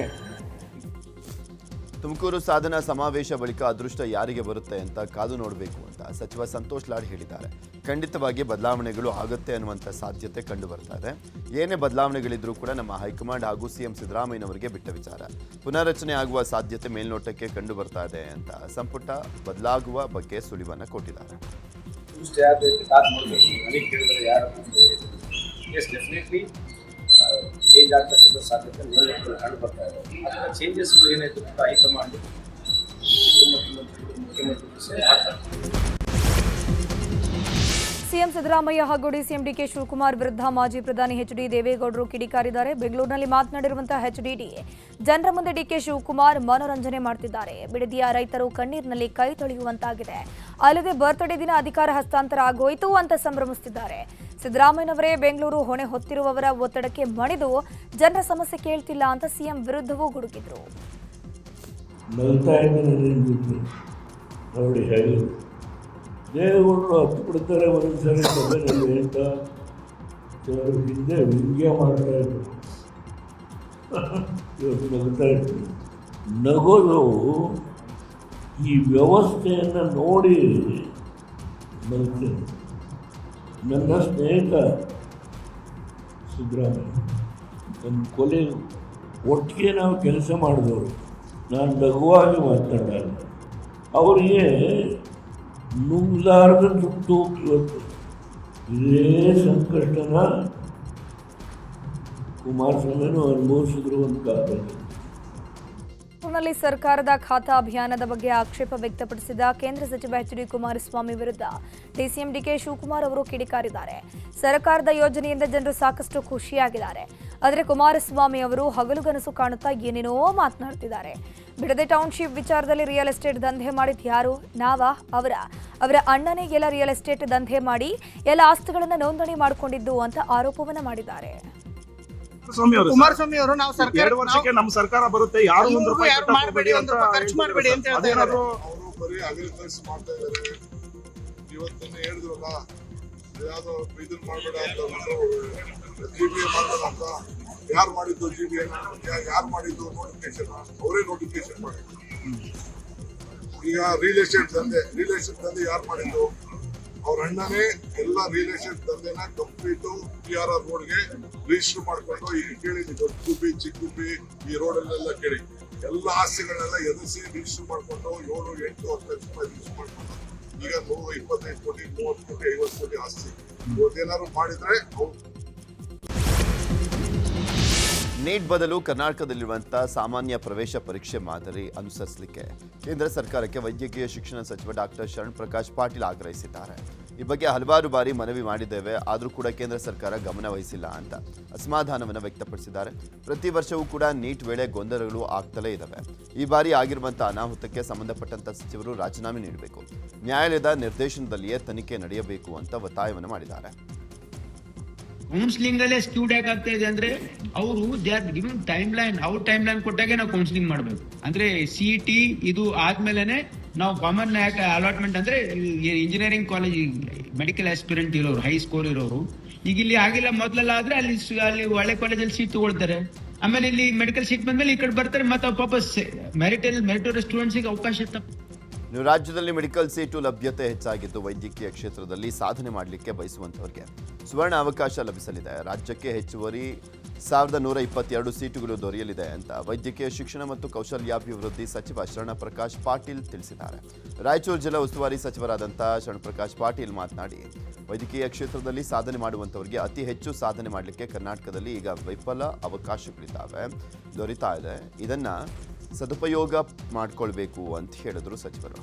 ತುಮಕೂರು ಸಾಧನಾ ಸಮಾವೇಶ ಬಳಿಕ ಅದೃಷ್ಟ ಯಾರಿಗೆ ಬರುತ್ತೆ ಅಂತ ಕಾದು ನೋಡಬೇಕು ಅಂತ ಸಚಿವ ಸಂತೋಷ್ ಲಾಡ್ ಹೇಳಿದ್ದಾರೆ. ಖಂಡಿತವಾಗಿ ಬದಲಾವಣೆಗಳು ಆಗುತ್ತೆ ಅನ್ನುವಂಥ ಸಾಧ್ಯತೆ ಕಂಡು ಬರ್ತಾ ಇದೆ. ಏನೇ ಬದಲಾವಣೆಗಳಿದ್ರೂ ಕೂಡ ನಮ್ಮ ಹೈಕಮಾಂಡ್ ಹಾಗೂ ಸಿಎಂ ಸಿದ್ದರಾಮಯ್ಯನವರಿಗೆ ಬಿಟ್ಟ ವಿಚಾರ. ಪುನರ್ರಚನೆ ಆಗುವ ಸಾಧ್ಯತೆ ಮೇಲ್ನೋಟಕ್ಕೆ ಕಂಡು ಬರ್ತಾ ಇದೆ ಅಂತ ಸಂಪುಟ ಬದಲಾಗುವ ಬಗ್ಗೆ ಸುಳಿವನ್ನು ಕೊಟ್ಟಿದ್ದಾರೆ. ಚೇಂಜ್ ಆಗ್ತಕ್ಕಂಥ ಸಾಧ್ಯತೆ ಕಂಡು ಬರ್ತಾ ಇದೆ. ಅದರ ಚೇಂಜಸ್ಗಳು ಏನಾಯಿತು ಅಂತ ಹೈಕಮಾಂಡ್ ಮುಖ್ಯಮಂತ್ರಿ ಮಾಡ್ತಾರೆ. ಸಿಎಂ ಸಿದ್ದರಾಮಯ್ಯ ಹಾಗೂ ಡಿಸಿಎಂ ಡಿಕೆ ಶಿವಕುಮಾರ್ ವಿರುದ್ಧ ಮಾಜಿ ಪ್ರಧಾನಿ ಎಚ್ಡಿ ದೇವೇಗೌಡರು ಕಿಡಿಕಾರಿದ್ದಾರೆ. ಬೆಂಗಳೂರಿನಲ್ಲಿ ಮಾತನಾಡಿರುವಂತಹ ಎಚ್ಡಿಡಿ, ಜನರ ಮುಂದೆ ಡಿಕೆ ಶಿವಕುಮಾರ್ ಮನೋರಂಜನೆ ಮಾಡ್ತಿದ್ದಾರೆ. ಬಿಡದಿಯ ರೈತರು ಕಣ್ಣೀರಿನಲ್ಲಿ ಕೈ ತೊಳೆಯುವಂತಾಗಿದೆ. ಅಲ್ಲದೆ ಬರ್ತ್ಡೇ ದಿನ ಅಧಿಕಾರ ಹಸ್ತಾಂತರ ಆಗೋಯ್ತು ಅಂತ ಸಂಭ್ರಮಿಸುತ್ತಿದ್ದಾರೆ. ಸಿದ್ದರಾಮಯ್ಯನವರೇ ಬೆಂಗಳೂರು ಹೊಣೆ ಹೊತ್ತಿರುವವರ ಒತ್ತಡಕ್ಕೆ ಮಣಿದು ಜನರ ಸಮಸ್ಯೆ ಕೇಳ್ತಿಲ್ಲ ಅಂತ ಸಿಎಂ ವಿರುದ್ಧವೂ ಗುಡುಗಿದ್ರು. ನೋಡಿ ಹೇಳಿ ದೇವೇಗೌಡರು ಹತ್ತು ಬಿಡ್ತಾರೆ ಒಂದೊಂದ್ಸರಿ ಸಭೆಯಲ್ಲಿ ಅಂತ ಕೆಲವರು ಹಿಂದೆ ವ್ಯಂಗ್ಯ ಮಾಡ್ತಾ ಇದ್ರು. ಇವತ್ತು ನಗ್ತಾ ಇದ್ರು. ನಗೋದು ಈ ವ್ಯವಸ್ಥೆಯನ್ನು ನೋಡಿ ನಗ್ತೇನೆ. ನನ್ನ ಸ್ನೇಹಿತ ಸಿದ್ದರಾಮಯ್ಯ ನನ್ನ ಕೊಲೆ ಒಟ್ಟಿಗೆ ನಾವು ಕೆಲಸ ಮಾಡಿದವರು. ನಾನು ಲಘುವಾಗಿ ಮಾತನಾಡಲ್ಲ. ಅವರಿಗೆ ನುಗ್ಲಾರದ ದುಡ್ಡು ಇವತ್ತು ಇದೇ ಸಂಕಷ್ಟನ ಕುಮಾರಸ್ವಾಮಿನೂ ಅನುಭವಿಸಿದ್ರು ಒಂದು ಕಾಲದಲ್ಲಿ. ನಲ್ಲಿ ಸರ್ಕಾರದ ಖಾತಾ ಅಭಿಯಾನದ ಬಗ್ಗೆ ಆಕ್ಷೇಪ ವ್ಯಕ್ತಪಡಿಸಿದ ಕೇಂದ್ರ ಸಚಿವ ಎಚ್ಡಿ ಕುಮಾರಸ್ವಾಮಿ ವಿರುದ್ಧ ಡಿಸಿಎಂ ಡಿಕೆ ಶಿವಕುಮಾರ್ ಅವರು ಕಿಡಿಕಾರಿದ್ದಾರೆ. ಸರ್ಕಾರದ ಯೋಜನೆಯಿಂದ ಜನರು ಸಾಕಷ್ಟು ಖುಷಿಯಾಗಿದ್ದಾರೆ. ಆದರೆ ಕುಮಾರಸ್ವಾಮಿ ಅವರು ಹಗಲುಗನಸು ಕಾಣುತ್ತಾ ಏನೇನೋ ಮಾತನಾಡ್ತಿದ್ದಾರೆ. ಬಿಡದೆ ಟೌನ್ಶಿಪ್ ವಿಚಾರದಲ್ಲಿ ರಿಯಲ್ ಎಸ್ಟೇಟ್ ದಂಧೆ ಮಾಡಿದ ಯಾರು? ನಾವಾ? ಅವರ ಅಣ್ಣನೇ ಎಲ್ಲ ರಿಯಲ್ ಎಸ್ಟೇಟ್ ದಂಧೆ ಮಾಡಿ ಎಲ್ಲ ಆಸ್ತಿಗಳನ್ನು ನೋಂದಣಿ ಮಾಡಿಕೊಂಡಿದ್ದು ಅಂತ ಆರೋಪವನ್ನ ಮಾಡಿದ್ದಾರೆ. ಕುಮಾರಸ್ವಾಮಿ ಅವರು ನಾವು ಸರ್ಕಾರ 2 ವರ್ಷಕ್ಕೆ ನಮ್ಮ ಸರ್ಕಾರ ಬರುತ್ತೆ, ಯಾರು ₹1 ಮಾಡಬೇಡಿ ಅಂತ ಖರ್ಚು ಮಾಡಬೇಡಿ ಅಂತ ಹೇಳ್ತಾರೆ. ಅವರು ಬರೀ ಅಗ್ರಿಕಲ್ಚರ್ ಮಾಡ್ತಾ ಇದ್ದಾರೆ. ಇವತ್ತನ್ನ ಹೇಳಿದ್ರಲ್ಲ, ಯಾವ್ದೋ ಇದನ್ನ ಮಾಡಬೇಡ ಅಂತ, ಜಿಬಿಎ ಮಾಡಬೇಡ ಅಂತ. ಯಾರು ಮಾಡಿದ್ದು ಜಿಬಿಎ? ಯಾರು ಮಾಡಿದ್ದು ನೋಟಿಫಿಕೇಶನ್? ಅವರೇ ನೋಟಿಫಿಕೇಶನ್ ಮಾಡಿದ್ರು. ಈಗ ರಿಯಲ್ ಎಸ್ಟೇಟ್ ದಂಧೆ ಯಾರು ಮಾಡಿದ್ದು? ಅವ್ರ ಅಣ್ಣನೇ ಎಲ್ಲ ರಿಯಲ್ ಎಸ್ಟೇಟ್ ದಂಧೆನ ಕಂಪ್ಲೀಟ್ PRR ರೋಡ್ಗೆ ರಿಜಿಸ್ಟರ್ ಮಾಡ್ಕೊಂಡು, ಈಗ ಕೇಳಿ ದೊಡ್ಡ ಗುಬ್ಬಿ ಚಿಕ್ಕ ಗುಬ್ಬಿ ಈ ರೋಡಲ್ಲೆಲ್ಲ ಕೇಳಿ ಎಲ್ಲ ಆಸ್ತಿಗಳನ್ನೆಲ್ಲ ಎದುರಿಸಿ ರಿಜಿಸ್ಟರ್ ಮಾಡ್ಕೊಂಡು 7-8 ಲಕ್ಷ ರೂಪಾಯಿ ರಿಜಿಸ್ಟರ್ ಮಾಡ್ಕೊಂಡು ಈಗ 25 ಕೋಟಿ 30 ಕೋಟಿ 50 ಕೋಟಿ ಆಸ್ತಿ. ಇವತ್ತೇನಾದ್ರು ಮಾಡಿದ್ರೆ ನೀಟ್ ಬದಲು ಕರ್ನಾಟಕದಲ್ಲಿರುವಂಥ ಸಾಮಾನ್ಯ ಪ್ರವೇಶ ಪರೀಕ್ಷೆ ಮಾದರಿ ಅನುಸರಿಸಲಿಕ್ಕೆ ಕೇಂದ್ರ ಸರ್ಕಾರಕ್ಕೆ ವೈದ್ಯಕೀಯ ಶಿಕ್ಷಣ ಸಚಿವ ಡಾಕ್ಟರ್ ಶರಣ್ ಪ್ರಕಾಶ್ ಪಾಟೀಲ್ ಆಗ್ರಹಿಸಿದ್ದಾರೆ. ಈ ಬಗ್ಗೆ ಹಲವಾರು ಬಾರಿ ಮನವಿ ಮಾಡಿದ್ದೇವೆ, ಆದರೂ ಕೂಡ ಕೇಂದ್ರ ಸರ್ಕಾರ ಗಮನ ವಹಿಸಿಲ್ಲ ಅಂತ ಅಸಮಾಧಾನವನ್ನು ವ್ಯಕ್ತಪಡಿಸಿದ್ದಾರೆ. ಪ್ರತಿ ವರ್ಷವೂ ಕೂಡ ನೀಟ್ ವೇಳೆ ಗೊಂದಲಗಳು ಆಗ್ತಲೇ ಇದ್ದಾವೆ. ಈ ಬಾರಿ ಆಗಿರುವಂಥ ಅನಾಹುತಕ್ಕೆ ಸಂಬಂಧಪಟ್ಟಂತ ಸಚಿವರು ರಾಜೀನಾಮೆ ನೀಡಬೇಕು, ನ್ಯಾಯಾಲಯದ ನಿರ್ದೇಶನದಲ್ಲಿಯೇ ತನಿಖೆ ನಡೆಯಬೇಕು ಅಂತ ಒತ್ತಾಯವನ್ನು ಮಾಡಿದ್ದಾರೆ. ಕೌನ್ಸಿಲಿಂಗ್ ಅಲ್ಲೇ ಸ್ಕ್ಯೂಡ್ ಯಾಕೆ ಆಗ್ತಾ ಇದೆ ಅಂದ್ರೆ ಅವರು they are giving time line, ಅವ್ರ ಟೈಮ್ ಲೈನ್ ಕೊಟ್ಟಾಗೆ ನಾವು ಕೌನ್ಸಿಲಿಂಗ್ ಮಾಡಬೇಕು. ಅಂದ್ರೆ CET ಇದು ಆದ್ಮೇಲೆನೆ ನಾವು ಕಾಮನ್ ಅಲಾಟ್ಮೆಂಟ್ ಅಂದ್ರೆ ಇಂಜಿನಿಯರಿಂಗ್ ಕಾಲೇಜ್ ಮೆಡಿಕಲ್ ಆಸ್ಪಿರೆಂಟ್ ಇರೋರು, ಹೈ ಸ್ಕೋರ್ ಇರೋರು ಈಗ ಇಲ್ಲಿ ಆಗಿಲ್ಲ. ಮೊದಲೆಲ್ಲ ಆದ್ರೆ ಅಲ್ಲಿ ಒಳ್ಳೆ ಕಾಲೇಜಲ್ಲಿ ಸೀಟ್ ತಗೊಳ್ತಾರೆ, ಆಮೇಲೆ ಇಲ್ಲಿ ಮೆಡಿಕಲ್ ಸೀಟ್ ಬಂದ್ಮೇಲೆ ಈ ಕಡೆ ಬರ್ತಾರೆ, ಮತ್ತೆ ವಾಪಸ್ ಮೆರಿಟೋರಿಯಸ್ ಸ್ಟೂಡೆಂಟ್ಸ್ಗೆ ಅವಕಾಶ ತಪ್ಪು. ಇನ್ನು ರಾಜ್ಯದಲ್ಲಿ ಮೆಡಿಕಲ್ ಸೀಟು ಲಭ್ಯತೆ ಹೆಚ್ಚಾಗಿದ್ದು ವೈದ್ಯಕೀಯ ಕ್ಷೇತ್ರದಲ್ಲಿ ಸಾಧನೆ ಮಾಡಲಿಕ್ಕೆ ಬಯಸುವಂತವರಿಗೆ ಸುವರ್ಣ ಅವಕಾಶ ಲಭಿಸಲಿದೆ. ರಾಜ್ಯಕ್ಕೆ ಹೆಚ್ಚುವರಿ 1122 ಸೀಟುಗಳು ದೊರೆಯಲಿದೆ ಅಂತ ವೈದ್ಯಕೀಯ ಶಿಕ್ಷಣ ಮತ್ತು ಕೌಶಲ್ಯಾಭಿವೃದ್ಧಿ ಸಚಿವ ಶರಣ ಪ್ರಕಾಶ್ ಪಾಟೀಲ್ ತಿಳಿಸಿದ್ದಾರೆ. ರಾಯಚೂರು ಜಿಲ್ಲಾ ಉಸ್ತುವಾರಿ ಸಚಿವರಾದಂಥ ಶರಣ ಪ್ರಕಾಶ್ ಪಾಟೀಲ್ ಮಾತನಾಡಿ, ವೈದ್ಯಕೀಯ ಕ್ಷೇತ್ರದಲ್ಲಿ ಸಾಧನೆ ಮಾಡುವಂಥವರಿಗೆ ಅತಿ ಹೆಚ್ಚು ಸಾಧನೆ ಮಾಡಲಿಕ್ಕೆ ಕರ್ನಾಟಕದಲ್ಲಿ ಈಗ ವಿಫಲ ಅವಕಾಶಗಳಿದ್ದಾವೆ, ದೊರೀತಾ ಇದೆ. ಇದನ್ನು ಸದುಪಯೋಗ ಮಾಡಿಕೊಳ್ಬೇಕು ಅಂತ ಹೇಳಿದ್ರು ಸಚಿವರು.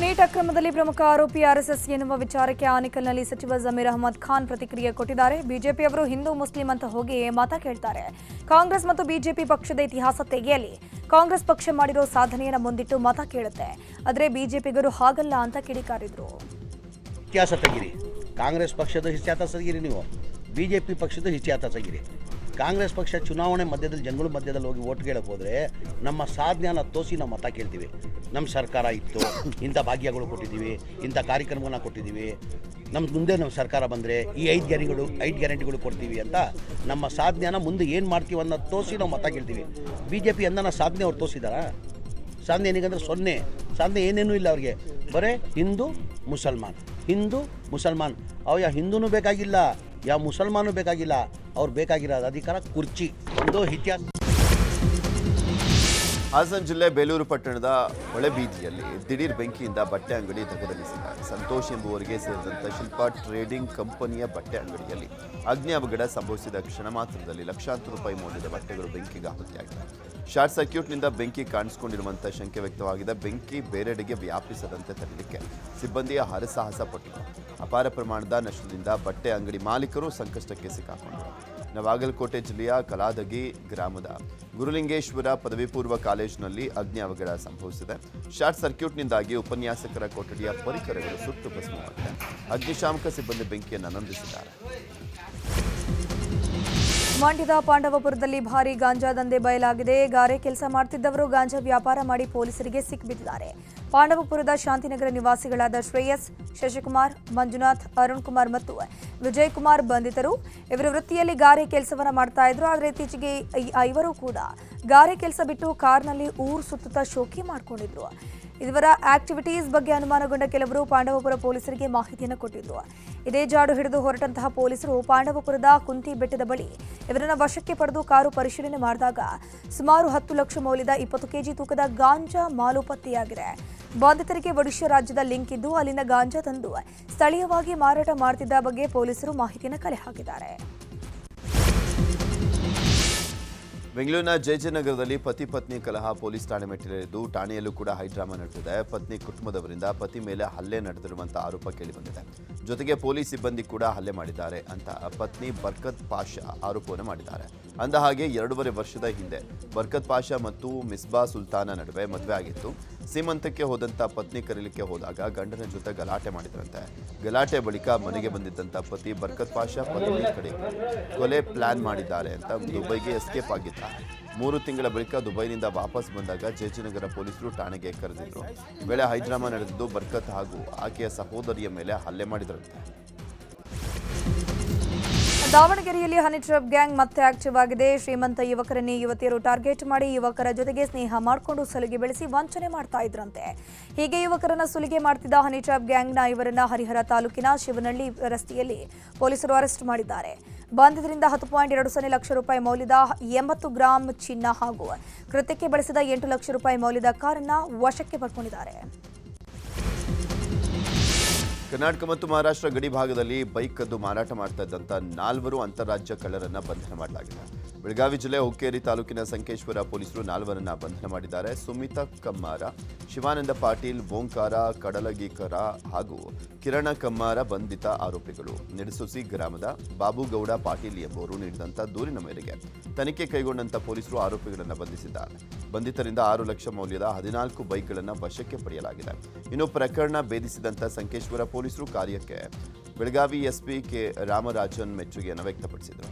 ನೀಟ್ ಅಕ್ರಮದಲ್ಲಿ ಪ್ರಮುಖ ಆರೋಪಿ RSS ಎನ್ನುವ ವಿಚಾರಕ್ಕೆ ಆನೇಕಲ್ನಲ್ಲಿ ಸಚಿವ ಜಮೀರ್ ಅಹಮದ್ ಖಾನ್ ಪ್ರತಿಕ್ರಿಯೆ ಕೊಟ್ಟಿದ್ದಾರೆ. ಬಿಜೆಪಿಯವರು ಹಿಂದೂ ಮುಸ್ಲಿಂ ಅಂತ ಹೋಗಿ ಮತ ಕೇಳ್ತಾರೆ. ಕಾಂಗ್ರೆಸ್ ಮತ್ತು ಬಿಜೆಪಿ ಪಕ್ಷದ ಇತಿಹಾಸ ತೆಗೆಯಲಿ. ಕಾಂಗ್ರೆಸ್ ಪಕ್ಷ ಮಾಡಿರೋ ಸಾಧನೆಯನ್ನು ಮುಂದಿಟ್ಟು ಮತ ಕೇಳುತ್ತೆ, ಆದರೆ ಬಿಜೆಪಿಗರು ಹಾಗಲ್ಲ ಅಂತ ಕಿಡಿಕಾರಿದ್ರು. ಇತಿಹಾಸ ತೆಗೀರಿ, ಕಾಂಗ್ರೆಸ್ ಪಕ್ಷದ ಇತಿಹಾಸ ತೆಗೀರಿ, ನೀವು ಬಿಜೆಪಿ ಪಕ್ಷದ ಇತಿಹಾಸ ತೆಗೀರಿ. ಕಾಂಗ್ರೆಸ್ ಪಕ್ಷ ಚುನಾವಣೆ ಮಧ್ಯದಲ್ಲಿ ಜನಗಳ ಮಧ್ಯದಲ್ಲಿ ಹೋಗಿ ಓಟ್ ಕೇಳಕ್ಕೆ ಹೋದರೆ ನಮ್ಮ ಸಾಧನೆಯನ್ನು ತೋರಿಸಿ ನಾವು ಮತ ಕೇಳ್ತೀವಿ. ನಮ್ಮ ಸರ್ಕಾರ ಇತ್ತು, ಇಂಥ ಭಾಗ್ಯಗಳು ಕೊಟ್ಟಿದ್ದೀವಿ, ಇಂಥ ಕಾರ್ಯಕ್ರಮಗಳನ್ನ ಕೊಟ್ಟಿದ್ದೀವಿ, ನಮ್ಮ ಮುಂದೆ ನಮ್ಮ ಸರ್ಕಾರ ಬಂದರೆ ಈ 5 ಗ್ಯಾರಂಟಿಗಳು ಕೊಡ್ತೀವಿ ಅಂತ ನಮ್ಮ ಸಾಧನೆಯನ್ನು ಮುಂದೆ ಏನು ಮಾಡ್ತೀವಿ ಅನ್ನೋದು ತೋರಿಸಿ ನಾವು ಮತ ಕೇಳ್ತೀವಿ. BJP ಎಂದನ ಸಾಧನೆ ಅವ್ರು ತೋರಿಸಿದಾರಾ? ಸಾಧನೆ ಏನಿಗಂದ್ರೆ 0 ಸಾಧನೆ ಏನೇನೂ ಇಲ್ಲ ಅವ್ರಿಗೆ. ಬರೀ ಹಿಂದೂ ಮುಸಲ್ಮಾನ್ ಅವ ಯಾವ ಹಿಂದೂನೂ ಬೇಕಾಗಿಲ್ಲ, ಯಾವ ಮುಸಲ್ಮಾನೂ ಬೇಕಾಗಿಲ್ಲ, ಅವ್ರು ಬೇಕಾಗಿರೋದು ಅಧಿಕಾರ, ಕುರ್ಚಿ, ಒಂದು ಇತಿಹಾಸ. ಹಾಸನ ಜಿಲ್ಲೆ ಬೇಲೂರು ಪಟ್ಟಣದ ಹೊಳೆಬೀದಿಯಲ್ಲಿ ದಿಢೀರ್ ಬೆಂಕಿಯಿಂದ ಬಟ್ಟೆ ಅಂಗಡಿ ಧಗಧಗಿಸಿದ್ದಾರೆ. ಸಂತೋಷ್ ಎಂಬುವರಿಗೆ ಸೇರಿದಂಥ ಶಿಲ್ಪಾ ಟ್ರೇಡಿಂಗ್ ಕಂಪನಿಯ ಬಟ್ಟೆ ಅಂಗಡಿಯಲ್ಲಿ ಅಗ್ನಿ ಅವಘಡ ಸಂಭವಿಸಿದ ಕ್ಷಣ ಮಾತ್ರದಲ್ಲಿ ಲಕ್ಷಾಂತರ ರೂಪಾಯಿ ಮೌಲ್ಯದ ಬಟ್ಟೆಗಳು ಬೆಂಕಿಗೆ ಆಹುತಿಯಾಗಿದೆ. ಶಾರ್ಟ್ ಸರ್ಕ್ಯೂಟ್ನಿಂದ ಬೆಂಕಿ ಕಾಣಿಸಿಕೊಂಡಿರುವಂಥ ಶಂಕೆ ವ್ಯಕ್ತವಾಗಿದೆ. ಬೆಂಕಿ ಬೇರೆಡೆಗೆ ವ್ಯಾಪಿಸದಂತೆ ತಡೆಯಲಿಕ್ಕೆ ಸಿಬ್ಬಂದಿಯ ಹರಸಾಹಸ ಪಟ್ಟಿದೆ. ಅಪಾರ ಪ್ರಮಾಣದ ನಷ್ಟದಿಂದ ಬಟ್ಟೆ ಅಂಗಡಿ ಮಾಲೀಕರು ಸಂಕಷ್ಟಕ್ಕೆ ಸಿಕ್ಕಾಕೊಂಡರು. ಬಾಗಲಕೋಟೆ ಜಿಲ್ಲೆಯ ಕಲಾದಗಿ ಗ್ರಾಮದ ಗುರುಲಿಂಗೇಶ್ವರ ಪದವಿ ಪೂರ್ವ ಕಾಲೇಜಿನಲ್ಲಿ ಅಗ್ನಿ ಅವಘಡ ಸಂಭವಿಸಿದೆ. ಶಾರ್ಟ್ ಸರ್ಕ್ಯೂಟ್ನಿಂದಾಗಿ ಉಪನ್ಯಾಸಕರ ಕೊಠಡಿಯ ಪರಿಕರಗಳು ಸುಟ್ಟು ಭಸ್ಮವಾಗಿದೆ. ಅಗ್ನಿಶಾಮಕ ಸಿಬ್ಬಂದಿ ಬೆಂಕಿಯನ್ನು ನಂದಿಸಿದ್ದಾರೆ. ಮಂಡ್ಯದ ಪಾಂಡವಪುರದಲ್ಲಿ ಭಾರೀ ಗಾಂಜಾ ದಂಧೆ ಬಯಲಾಗಿದೆ. ಗಾರೆ ಕೆಲಸ ಮಾಡ್ತಿದ್ದವರು ಗಾಂಜಾ ವ್ಯಾಪಾರ ಮಾಡಿ ಪೊಲೀಸರಿಗೆ ಸಿಕ್ಕಿಬಿದ್ದಿದ್ದಾರೆ. ಪಾಂಡವಪುರದ ಶಾಂತಿನಗರ ನಿವಾಸಿಗಳಾದ ಶ್ರೇಯಸ್, ಶಶಿಕುಮಾರ್, ಮಂಜುನಾಥ್, ಅರುಣ್ ಕುಮಾರ್ ಮತ್ತು ವಿಜಯ್ ಕುಮಾರ್ ಬಂಧಿತರು. ಇವರು ವೃತ್ತಿಯಲ್ಲಿ ಗಾರೆ ಕೆಲಸವನ್ನ ಮಾಡ್ತಾ ಇದ್ರು. ಆದರೆ ಇತ್ತೀಚೆಗೆ ಈ 5 ಕೂಡ ಗಾರೆ ಕೆಲಸ ಬಿಟ್ಟು ಕಾರ್ನಲ್ಲಿ ಊರು ಸುತ್ತುತ್ತಾ ಶೋಕಿ ಮಾಡಿಕೊಂಡಿದ್ರು. ಇವರ ಆಕ್ಟಿವಿಟೀಸ್ ಬಗ್ಗೆ ಅನುಮಾನಗೊಂಡ ಕೆಲವರು ಪಾಂಡವಪುರ ಪೊಲೀಸರಿಗೆ ಮಾಹಿತಿಯನ್ನು ಕೊಟ್ಟಿದ್ರು. ಇದೇ ಜಾಡು ಹಿಡಿದು ಹೊರಟಂತಹ ಪೊಲೀಸರು ಪಾಂಡವಪುರದ ಕುಂತಿ ಬೆಟ್ಟದ ಬಳಿ ಇವರನ್ನು ವಶಕ್ಕೆ ಪಡೆದು ಕಾರು ಪರಿಶೀಲನೆ ಮಾಡಿದಾಗ ಸುಮಾರು 10 ಲಕ್ಷ ಮೌಲ್ಯದ 20 ಕೆಜಿ ತೂಕದ ಗಾಂಜಾ ಮಾಲು ಪತ್ತೆಯಾಗಿದೆ. ಬಾಧಿತರಿಗೆ ಒಡಿಶಾ ರಾಜ್ಯದ ಲಿಂಕ್ ಇದ್ದು ಅಲ್ಲಿನ ಗಾಂಜಾ ತಂದು ಸ್ಥಳೀಯವಾಗಿ ಮಾರಾಟ ಮಾಡುತ್ತಿದ್ದ ಬಗ್ಗೆ ಪೊಲೀಸರು ಮಾಹಿತಿಯನ್ನು ಕಲೆ ಹಾಕಿದ್ದಾರೆ. ಬೆಂಗಳೂರಿನ ಜಯಜಯನಗರದಲ್ಲಿ ಪತಿ ಪತ್ನಿ ಕಲಹ ಪೊಲೀಸ್ ಠಾಣೆ ಮೆಟ್ಟಿಲೇರಿದ್ದು ಠಾಣೆಯಲ್ಲೂ ಕೂಡ ಹೈಡ್ರಾಮಾ ನಡೆದಿದೆ. ಪತ್ನಿ ಕುಟುಂಬದವರಿಂದ ಪತಿ ಮೇಲೆ ಹಲ್ಲೆ ನಡೆದಿರುವಂತಹ ಆರೋಪ ಕೇಳಿಬಂದಿದೆ. ಜೊತೆಗೆ ಪೊಲೀಸ್ ಸಿಬ್ಬಂದಿ ಕೂಡ ಹಲ್ಲೆ ಮಾಡಿದ್ದಾರೆ ಅಂತ ಪತ್ನಿ ಬರ್ಕತ್ ಪಾಷಾ ಆರೋಪವನ್ನು ಮಾಡಿದ್ದಾರೆ. ಅಂದಹಾಗೆ 2.5 ವರ್ಷದ ಹಿಂದೆ ಬರ್ಕತ್ ಪಾಷಾ ಮತ್ತು ಮಿಸ್ಬಾ ಸುಲ್ತಾನ ನಡುವೆ ಮದುವೆ ಆಗಿತ್ತು. ಸೀಮಂತಕ್ಕೆ ಹೋದಂಥ ಪತ್ನಿ ಕರೀಲಿಕ್ಕೆ ಹೋದಾಗ ಗಂಡನ ಜೊತೆ ಗಲಾಟೆ ಮಾಡಿದ್ರಂತೆ. ಗಲಾಟೆ ಬಳಿಕ ಮನೆಗೆ ಬಂದಿದ್ದಂಥ ಪತಿ ಬರ್ಕತ್ ಪಾಷಾ ಪತ್ನಿ ಕಡೆ ಕೊಲೆ ಪ್ಲಾನ್ ಮಾಡಿದ್ದಾರೆ ಅಂತ ದುಬೈಗೆ ಎಸ್ಕೇಪ್ ಆಗಿದ್ದಾರೆ. 3 ತಿಂಗಳ ಬಳಿಕ ದುಬೈನಿಂದ ವಾಪಸ್ ಬಂದಾಗ ಜಯಜಯನಗರ ಪೊಲೀಸರು ಠಾಣೆಗೆ ಕರೆದಿದ್ರು. ವೇಳೆ ಹೈಡ್ರಾಮಾ ನಡೆದಿದ್ದು ಬರ್ಕತ್ ಹಾಗೂ ಆಕೆಯ ಸಹೋದರಿಯ ಮೇಲೆ ಹಲ್ಲೆ ಮಾಡಿದ್ರಂತೆ. ದಾವಣಗೆರೆಯಲ್ಲಿ ಹನಿ ಟ್ರ್ಯಾಪ್ ಗ್ಯಾಂಗ್ ಮತ್ತೆ ಆಕ್ಟಿವ್ ಆಗಿದೆ. ಶ್ರೀಮಂತ ಯುವಕರನ್ನೇ ಯುವತಿಯರು ಟಾರ್ಗೆಟ್ ಮಾಡಿ ಯುವಕರ ಜೊತೆಗೆ ಸ್ನೇಹ ಮಾಡಿಕೊಂಡು ಸಲಿಗೆ ಬೆಳೆಸಿ ವಂಚನೆ ಮಾಡ್ತಾ ಇದ್ರಂತೆ. ಹೀಗೆ ಯುವಕರನ್ನ ಸುಲಿಗೆ ಮಾಡ್ತಿದ್ದ ಹನಿ ಟ್ರ್ಯಾಪ್ ಗ್ಯಾಂಗ್ನ ಇವರನ್ನ ಹರಿಹರ ತಾಲೂಕಿನ ಶಿವನಹಳ್ಳಿ ರಸ್ತೆಯಲ್ಲಿ ಪೊಲೀಸರು ಅರೆಸ್ಟ್ ಮಾಡಿದ್ದಾರೆ. ಬಂಧಿತರಿಂದ 10.20 ಲಕ್ಷ ರೂಪಾಯಿ ಮೌಲ್ಯದ 80 ಗ್ರಾಂ ಚಿನ್ನ ಹಾಗೂ ಕೃತ್ಯಕ್ಕೆ ಬಳಸಿದ 8 ಲಕ್ಷ ರೂಪಾಯಿ ಮೌಲ್ಯದ ಕಾರನ್ನ ವಶಕ್ಕೆ ಪಡ್ಕೊಂಡಿದ್ದಾರೆ. ಕರ್ನಾಟಕ ಮತ್ತು ಮಹಾರಾಷ್ಟ್ರ ಗಡಿ ಭಾಗದಲ್ಲಿ ಬೈಕ್ ಕದ್ದು ಮಾರಾಟ ಮಾಡ್ತಾ ಇದ್ದಂಥ 4 ಅಂತಾರಾಜ್ಯ ಕಳ್ಳರನ್ನ ಬಂಧನ ಮಾಡಲಾಗಿದೆ. ಬೆಳಗಾವಿ ಜಿಲ್ಲೆ ಹುಕ್ಕೇರಿ ತಾಲೂಕಿನ ಸಂಕೇಶ್ವರ ಪೊಲೀಸರು 4ರನ್ನ ಬಂಧನ ಮಾಡಿದ್ದಾರೆ. ಸುಮಿತಾ ಕಮ್ಮಾರ, ಶಿವಾನಂದ ಪಾಟೀಲ್, ಓಂಕಾರ ಕಡಲಗೀಕರ ಹಾಗೂ ಕಿರಣ ಕಮ್ಮಾರ ಬಂಧಿತ ಆರೋಪಿಗಳು. ನಿಡಸುಸಿ ಗ್ರಾಮದ ಬಾಬುಗೌಡ ಪಾಟೀಲ್ ಎಂಬುವರು ನೀಡಿದಂಥ ದೂರಿನ ಮೇರೆಗೆ ತನಿಖೆ ಕೈಗೊಂಡಂತ ಪೊಲೀಸರು ಆರೋಪಿಗಳನ್ನು ಬಂಧಿಸಿದ್ದಾರೆ. ಬಂಧಿತರಿಂದ 6 ಲಕ್ಷ ಮೌಲ್ಯದ 14 ಬೈಕ್ಗಳನ್ನು ವಶಕ್ಕೆ ಪಡೆಯಲಾಗಿದೆ. ಇನ್ನು ಪ್ರಕರಣ ಭೇದಿಸಿದಂಥ ಸಂಕೇಶ್ವರ ಪೊಲೀಸರು ಕಾರ್ಯಕ್ಕೆ ಬೆಳಗಾವಿ ಎಸ್ಪಿ ಕೆ ರಾಮರಾಜನ್ ಮೆಚ್ಚುಗೆಯನ್ನು ವ್ಯಕ್ತಪಡಿಸಿದರು.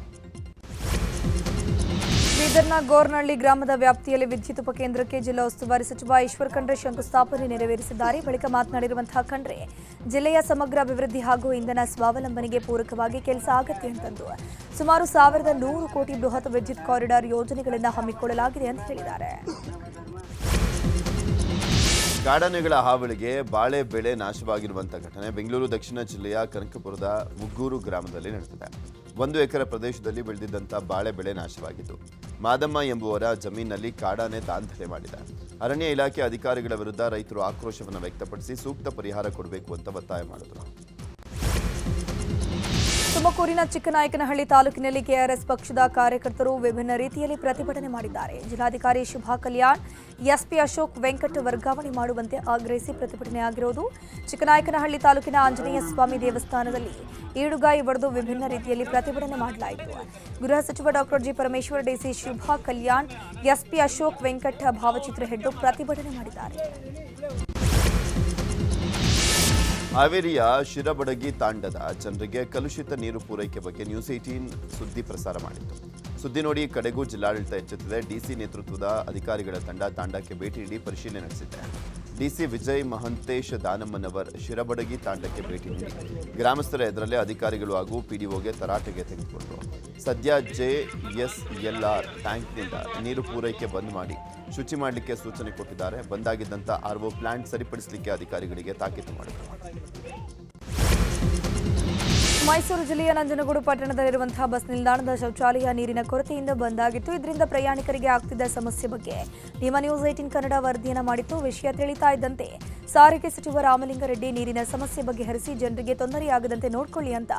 ಬೀದರ್ನ ಗೋರ್ನಹಳ್ಳಿ ಗ್ರಾಮದ ವ್ಯಾಪ್ತಿಯಲ್ಲಿ ವಿದ್ಯುತ್ ಉಪಕೇಂದ್ರಕ್ಕೆ ಜಿಲ್ಲಾ ಉಸ್ತುವಾರಿ ಸಚಿವ ಈಶ್ವರ್ ಖಂಡ್ರೆ ಶಂಕುಸ್ಥಾಪನೆ ನೆರವೇರಿಸಿದ್ದಾರೆ. ಬಳಿಕ ಮಾತನಾಡಿರುವಂತಹ ಖಂಡ್ರೆ, ಜಿಲ್ಲೆಯ ಸಮಗ್ರ ಅಭಿವೃದ್ಧಿ ಹಾಗೂ ಇಂಧನ ಸ್ವಾವಲಂಬನೆಗೆ ಪೂರಕವಾಗಿ ಕೆಲಸ ಅಗತ್ಯ ಅಂತಂದು ಸುಮಾರು 1100 ಕೋಟಿ ಬೃಹತ್ ವಿದ್ಯುತ್ ಕಾರಿಡಾರ್ ಯೋಜನೆಗಳನ್ನು ಹಮ್ಮಿಕೊಳ್ಳಲಾಗಿದೆ ಅಂತ ಹೇಳಿದ್ದಾರೆ. ಕಾಡಾನೆಗಳ ಹಾವಳಿಗೆ ಬಾಳೆ ಬೆಳೆ ನಾಶವಾಗಿರುವಂತಹ ಘಟನೆ ಬೆಂಗಳೂರು ದಕ್ಷಿಣ ಜಿಲ್ಲೆಯ ಕನಕಪುರದ ಮುಗ್ಗೂರು ಗ್ರಾಮದಲ್ಲಿ ನಡೆದಿದೆ. 1 ಎಕರೆ ಪ್ರದೇಶದಲ್ಲಿ ಬೆಳೆದಿದ್ದಂಥ ಬಾಳೆ ಬೆಳೆ ನಾಶವಾಗಿದ್ದು, ಮಾದಮ್ಮ ಎಂಬುವರ ಜಮೀನಿನಲ್ಲಿ ಕಾಡಾನೆ ದಾಂಧಲೆ ಮಾಡಿದೆ. ಅರಣ್ಯ ಇಲಾಖೆ ಅಧಿಕಾರಿಗಳ ವಿರುದ್ಧ ರೈತರು ಆಕ್ರೋಶವನ್ನು ವ್ಯಕ್ತಪಡಿಸಿ ಸೂಕ್ತ ಪರಿಹಾರ ಕೊಡಬೇಕು ಅಂತ ಒತ್ತಾಯ ಮಾಡಿದರು. ತುಮಕೂರಿನ ಚಿಕ್ಕನಾಯಕನಹಳ್ಳಿ ತಾಲೂಕಿನಲ್ಲಿ ಕೆಆರ್ಎಸ್ ಪಕ್ಷದ ಕಾರ್ಯಕರ್ತರು ವಿಭಿನ್ನ ರೀತಿಯಲ್ಲಿ ಪ್ರತಿಭಟನೆ ಮಾಡಿದ್ದಾರೆ. ಜಿಲ್ಲಾಧಿಕಾರಿ ಶುಭಾ ಕಲ್ಯಾಣ್, ಎಸ್ಪಿ ಅಶೋಕ್ ವೆಂಕಟ್ ವರ್ಗಾವಣೆ ಮಾಡುವಂತೆ ಆಗ್ರಹಿಸಿ ಪ್ರತಿಭಟನೆ ಆಗಿರುವುದು. ಚಿಕ್ಕನಾಯಕನಹಳ್ಳಿ ತಾಲೂಕಿನ ಆಂಜನೇಯ ಸ್ವಾಮಿ ದೇವಸ್ಥಾನದಲ್ಲಿ ಈಡುಗಾಯಿ ಒಡೆದು ವಿಭಿನ್ನ ರೀತಿಯಲ್ಲಿ ಪ್ರತಿಭಟನೆ ಮಾಡಲಾಯಿತು. ಗೃಹ ಸಚಿವ doctor G Parameshwar, DC Shubha Kalyan, SP Ashok Venkat ಭಾವಚಿತ್ರ ಹಿಡಿದು ಪ್ರತಿಭಟನೆ ಮಾಡಿದ್ದಾರೆ. ಹಾವೇರಿಯ ಶಿರಬಡಗಿ ತಾಂಡದ ಜನರಿಗೆ ಕಲುಷಿತ ನೀರು ಪೂರೈಕೆ ಬಗ್ಗೆ ನ್ಯೂಸ್ 18 ಸುದ್ದಿ ಪ್ರಸಾರ ಮಾಡಿತ್ತು. ಸುದ್ದಿ ನೋಡಿ ಕಡೆಗೂ ಜಿಲ್ಲಾಡಳಿತ ಎಚ್ಚೆತ್ತಿದೆ. ಡಿಸಿ ನೇತೃತ್ವದ ಅಧಿಕಾರಿಗಳ ತಂಡ ತಾಂಡಕ್ಕೆ ಭೇಟಿ ನೀಡಿ ಪರಿಶೀಲನೆ ನಡೆಸಿದೆ. ಡಿಸಿ ವಿಜಯ್ ಮಹಂತೇಶ್ ದಾನಮ್ಮನವರ್ ಶಿರಬಡಗಿ ತಾಂಡಕ್ಕೆ ಭೇಟಿ ನೀಡಿ ಗ್ರಾಮಸ್ಥರ ಎದುರಲ್ಲೇ ಅಧಿಕಾರಿಗಳು ಹಾಗೂ ಪಿಡಿಒಗೆ ತರಾಟೆಗೆ ತೆಗೆದುಕೊಂಡರು. ಸದ್ಯ JSLR ಟ್ಯಾಂಕ್ನಿಂದ ನೀರು ಪೂರೈಕೆ ಬಂದ್ ಮಾಡಿ ಶುಚಿ ಮಾಡಲಿಕ್ಕೆ ಸೂಚನೆ ಕೊಟ್ಟಿದ್ದಾರೆ. ಬಂದಾಗಿದ್ದಂಥ RO ಪ್ಲಾಂಟ್ ಸರಿಪಡಿಸಲಿಕ್ಕೆ ಅಧಿಕಾರಿಗಳಿಗೆ ತಾಕೀತು ಮಾಡಿದರು. ಮೈಸೂರು ಜಿಲ್ಲೆಯ ನಂಜನಗೂಡು ಪಟ್ಟಣದಲ್ಲಿರುವಂತಹ ಬಸ್ ನಿಲ್ದಾಣದ ಶೌಚಾಲಯ ನೀರಿನ ಕೊರತೆಯಿಂದ ಬಂದಾಗಿತ್ತು. ಇದರಿಂದ ಪ್ರಯಾಣಿಕರಿಗೆ ಆಗ್ತಿದ್ದ ಸಮಸ್ಯೆ ಬಗ್ಗೆ ನಿಮ್ಮ ನ್ಯೂಸ್ 18 ಕನ್ನಡ ವರದಿಯನ್ನು ಮಾಡಿತ್ತು. ವಿಷಯ ತಿಳಿತಾ ಇದ್ದಂತೆ ಸಾರಿಗೆ ಸಚಿವ ರಾಮಲಿಂಗಾರೆಡ್ಡಿ ನೀರಿನ ಸಮಸ್ಯೆ ಬಗೆಹರಿಸಿ ಜನರಿಗೆ ತೊಂದರೆಯಾಗದಂತೆ ನೋಡಿಕೊಳ್ಳಿ ಅಂತ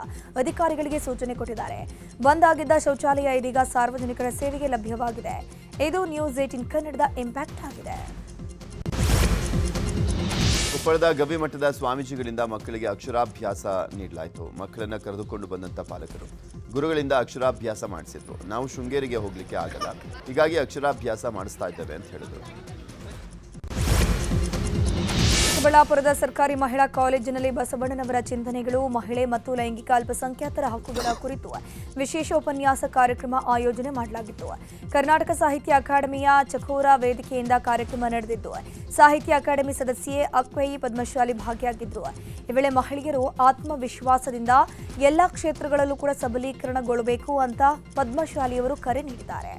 ಅಧಿಕಾರಿಗಳಿಗೆ ಸೂಚನೆ ಕೊಟ್ಟಿದ್ದಾರೆ. ಬಂದಾಗಿದ್ದ ಶೌಚಾಲಯ ಇದೀಗ ಸಾರ್ವಜನಿಕರ ಸೇವೆಗೆ ಲಭ್ಯವಾಗಿದೆ. ಇದು ನ್ಯೂಸ್ 18 ಕನ್ನಡದ ಇಂಪ್ಯಾಕ್ಟ್ ಆಗಿದೆ. ಕೊಪ್ಪಳದ ಗವಿಮಠದ ಸ್ವಾಮೀಜಿಗಳಿಂದ ಮಕ್ಕಳಿಗೆ ಅಕ್ಷರಾಭ್ಯಾಸ ನೀಡಲಾಯಿತು. ಮಕ್ಕಳನ್ನ ಕರೆದುಕೊಂಡು ಬಂದಂಥ ಪಾಲಕರು ಗುರುಗಳಿಂದ ಅಕ್ಷರಾಭ್ಯಾಸ ಮಾಡಿಸಿದ್ರು. ನಾವು ಶೃಂಗೇರಿಗೆ ಹೋಗ್ಲಿಕ್ಕೆ ಆಗಲ್ಲ, ಹೀಗಾಗಿ ಅಕ್ಷರಾಭ್ಯಾಸ ಮಾಡಿಸ್ತಾ ಇದ್ದೇವೆ ಅಂತ ಹೇಳಿದರು. ಚಿಕ್ಕಬಳ್ಳಾಪುರದ ಸರ್ಕಾರಿ ಮಹಿಳಾ ಕಾಲೇಜಿನಲ್ಲಿ ಬಸವಣ್ಣನವರ ಚಿಂತನೆಗಳು, ಮಹಿಳೆ ಮತ್ತು ಲೈಂಗಿಕ ಅಲ್ಪಸಂಖ್ಯಾತರ ಹಕ್ಕುಗಳ ಕುರಿತು ವಿಶೇಷ ಉಪನ್ಯಾಸ ಕಾರ್ಯಕ್ರಮ ಆಯೋಜನೆ ಮಾಡಲಾಗಿತ್ತು. ಕರ್ನಾಟಕ ಸಾಹಿತ್ಯ ಅಕಾಡೆಮಿಯ ಚಕೋರ ವೇದಿಕೆಯಿಂದ ಕಾರ್ಯಕ್ರಮ ನಡೆದಿದ್ದು, ಸಾಹಿತ್ಯ ಅಕಾಡೆಮಿ ಸದಸ್ಯೆ ಅಕ್ವೈ ಪದ್ಮಶಾಲಿ ಭಾಗಿಯಾಗಿದ್ದರು. ಈ ವೇಳೆ ಮಹಿಳೆಯರು ಆತ್ಮವಿಶ್ವಾಸದಿಂದ ಎಲ್ಲ ಕ್ಷೇತ್ರಗಳಲ್ಲೂ ಕೂಡ ಸಬಲೀಕರಣಗೊಳ್ಳಬೇಕು ಅಂತ ಪದ್ಮಶಾಲಿಯವರು ಕರೆ ನೀಡಿದ್ದಾರೆ.